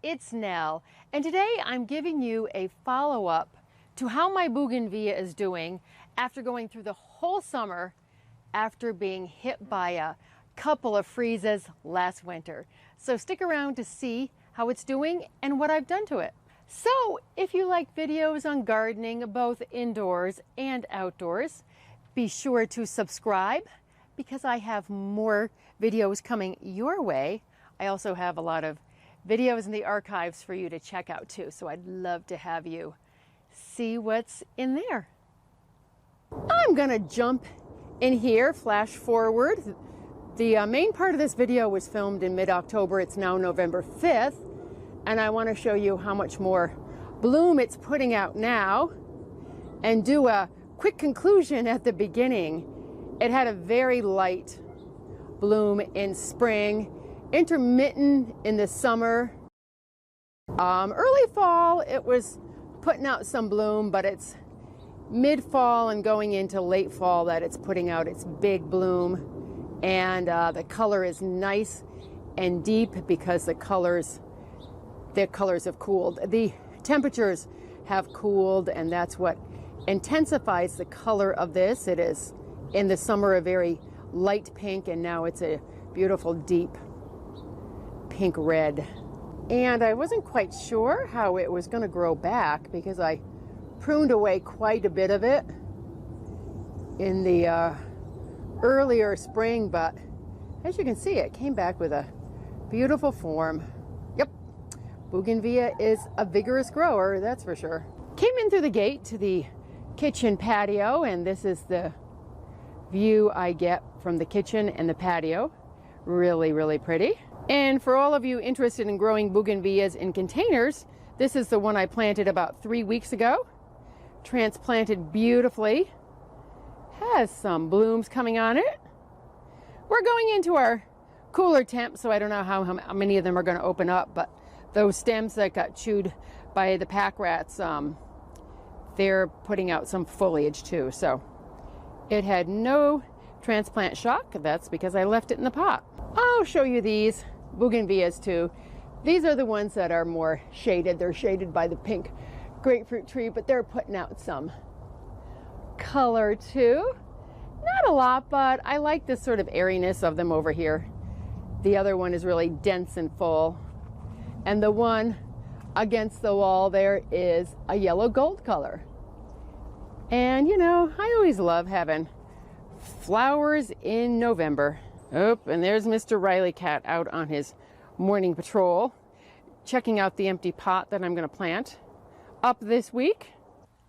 it's Nell, and today I'm giving you a follow-up to how my bougainvillea is doing after going through the whole summer after being hit by a couple of freezes last winter. So stick around to see how it's doing and what I've done to it. So if you like videos on gardening, both indoors and outdoors, be sure to subscribe because I have more videos coming your way. I also have a lot of videos in the archives for you to check out too, so I'd love to have you see what's in there. I'm gonna jump in here, flash forward. The main part of this video was filmed in mid-October. It's now November 5th, and I want to show you how much more bloom it's putting out now and do a quick conclusion at the beginning. It had a very light bloom in spring, intermittent in the summer. Early fall, it was putting out some bloom, but it's mid-fall and going into late fall that it's putting out its big bloom. And the color is nice and deep because the colors have cooled. The temperatures have cooled, and that's what intensifies the color of this. It is in the summer a very light pink, and now it's a beautiful deep pink red. And I wasn't quite sure how it was going to grow back because I pruned away quite a bit of it in the earlier spring, but as you can see, it came back with a beautiful form. Yep, Bougainvillea is a vigorous grower, that's for sure. Came in through the gate to the kitchen patio, and this is the view I get from the kitchen and the patio. Really, really pretty. And for all of you interested in growing bougainvilleas in containers, this is the one I planted about 3 weeks ago. Transplanted beautifully. Has some blooms coming on it. We're going into our cooler temp, so I don't know how many of them are going to open up, but those stems that got chewed by the pack rats, they're putting out some foliage too. So it had no transplant shock. That's because I left it in the pot. I'll show you these bougainvilleas too. These are the ones that are more shaded. They're shaded by the pink grapefruit tree, but they're putting out some color too. Not a lot, but I like this sort of airiness of them over here. The other one is really dense and full. And the one against the wall there is a yellow gold color. And you know, I always love having flowers in November. Oh, and there's Mr. Riley Cat out on his morning patrol, checking out the empty pot that I'm going to plant up this week.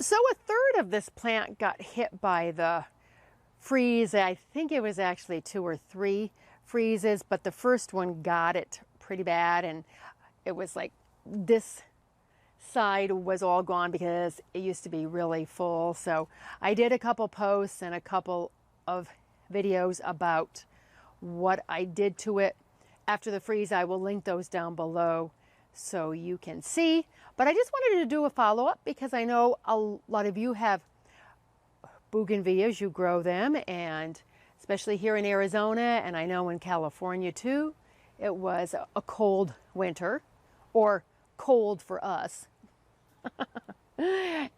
So a third of this plant got hit by the freeze. I think it was actually 2 or 3 freezes, but the first one got it pretty bad, and it was like this side was all gone because it used to be really full. So I did a couple posts and a couple of videos about what I did to it after the freeze. I will link those down below so you can see. But I just wanted to do a follow-up because I know a lot of you have bougainvilleas, you grow them, and especially here in Arizona, and I know in California too, it was a cold winter, or cold for us.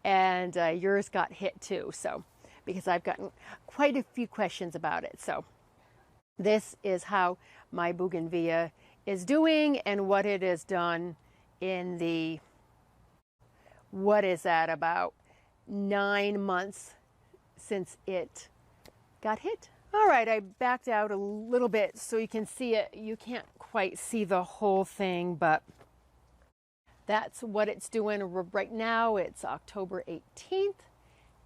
And yours got hit too, so because I've gotten quite a few questions about it. So this is how my bougainvillea is doing and what it has done in the, what is that, about 9 months since it got hit. All right, I backed out a little bit so you can see it. You can't quite see the whole thing, but that's what it's doing right now. It's October 18th,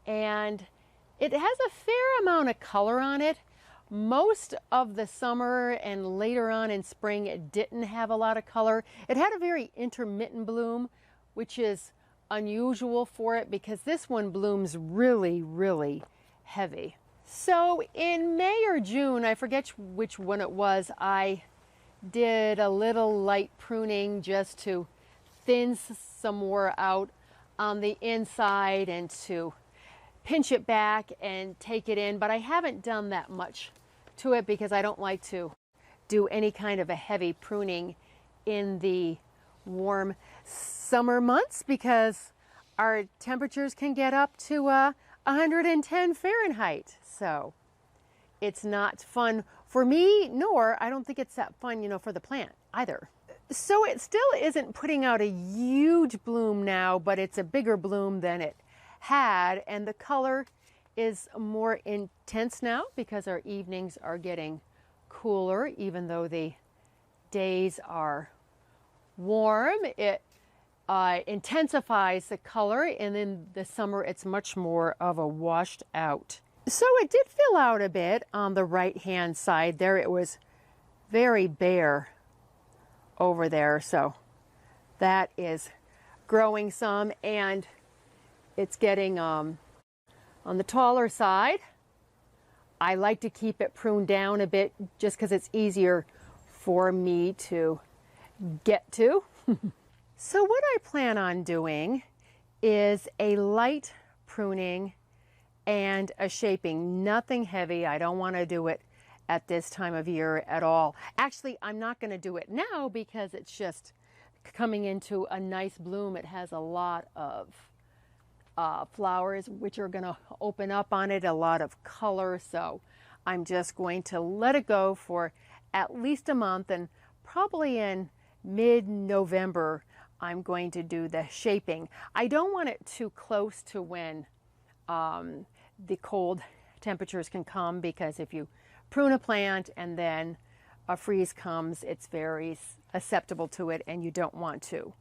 and it has a fair amount of color on it. Most of the summer and later on in spring, it didn't have a lot of color. It had a very intermittent bloom, which is unusual for it because this one blooms really, really heavy. So in May or June, I forget which one it was, I did a little light pruning just to thin some more out on the inside and to pinch it back and take it in, but I haven't done that much to it because I don't like to do any kind of a heavy pruning in the warm summer months because our temperatures can get up to 110 Fahrenheit. So it's not fun for me, nor I don't think it's that fun, you know, for the plant either. So it still isn't putting out a huge bloom now, but it's a bigger bloom than it had, and the color is more intense now because our evenings are getting cooler. Even though the days are warm, it intensifies the color, and in the summer it's much more of a washed out. So it did fill out a bit on the right hand side there. It was very bare over there, so that is growing some, and it's getting on the taller side. I like to keep it pruned down a bit just because it's easier for me to get to. So what I plan on doing is a light pruning and a shaping, nothing heavy. I don't want to do it at this time of year at all. Actually, I'm not going to do it now because it's just coming into a nice bloom. It has a lot of flowers which are going to open up on it, a lot of color. So I'm just going to let it go for at least a month, and probably in mid-November I'm going to do the shaping. I don't want it too close to when the cold temperatures can come, because if you prune a plant and then a freeze comes, it's very susceptible to it, and you don't want to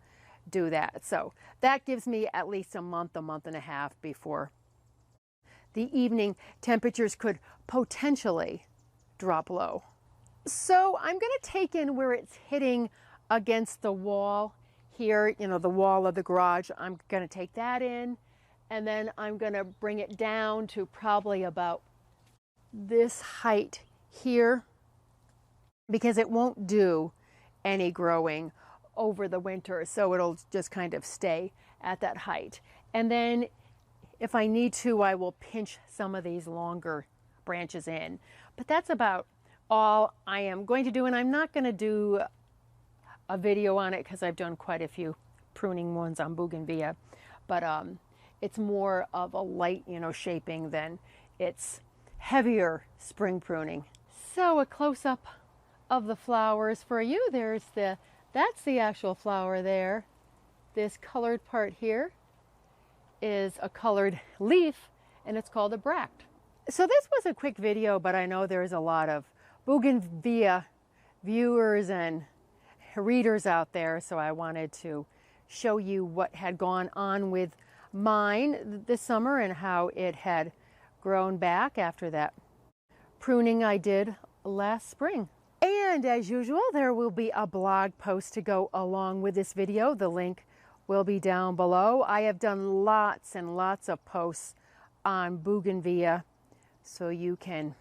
do that. So that gives me at least a month and a half before the evening temperatures could potentially drop low. So I'm going to take in where it's hitting against the wall here, you know, the wall of the garage. I'm going to take that in, and then I'm going to bring it down to probably about this height here, because it won't do any growing over the winter, so it'll just kind of stay at that height. And then if I need to, I will pinch some of these longer branches in. But that's about all I am going to do, and I'm not going to do a video on it because I've done quite a few pruning ones on Bougainvillea, but it's more of a light, you know, shaping than it's heavier spring pruning. So a close-up of the flowers for you. That's the actual flower there. This colored part here is a colored leaf, and it's called a bract. So this was a quick video, but I know there's a lot of Bougainvillea viewers and readers out there, so I wanted to show you what had gone on with mine this summer and how it had grown back after that pruning I did last spring. And as usual, there will be a blog post to go along with this video. The link will be down below. I have done lots and lots of posts on Bougainvillea, so you can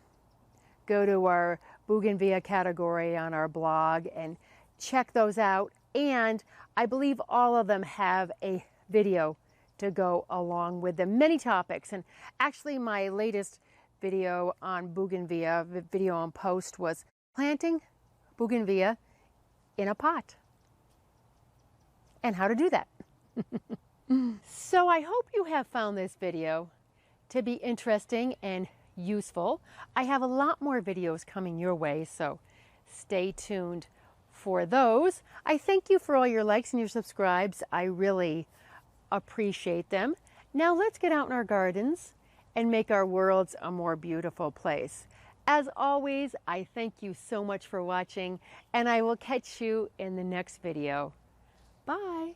go to our Bougainvillea category on our blog and check those out. And I believe all of them have a video to go along with them, many topics. And actually my latest video on Bougainvillea, video on post, was planting Bougainvillea in a pot and how to do that. So I hope you have found this video to be interesting and useful. I have a lot more videos coming your way, so stay tuned for those. I thank you for all your likes and your subscribes. I really appreciate them. Now let's get out in our gardens and make our worlds a more beautiful place. As always, I thank you so much for watching, and I will catch you in the next video. Bye.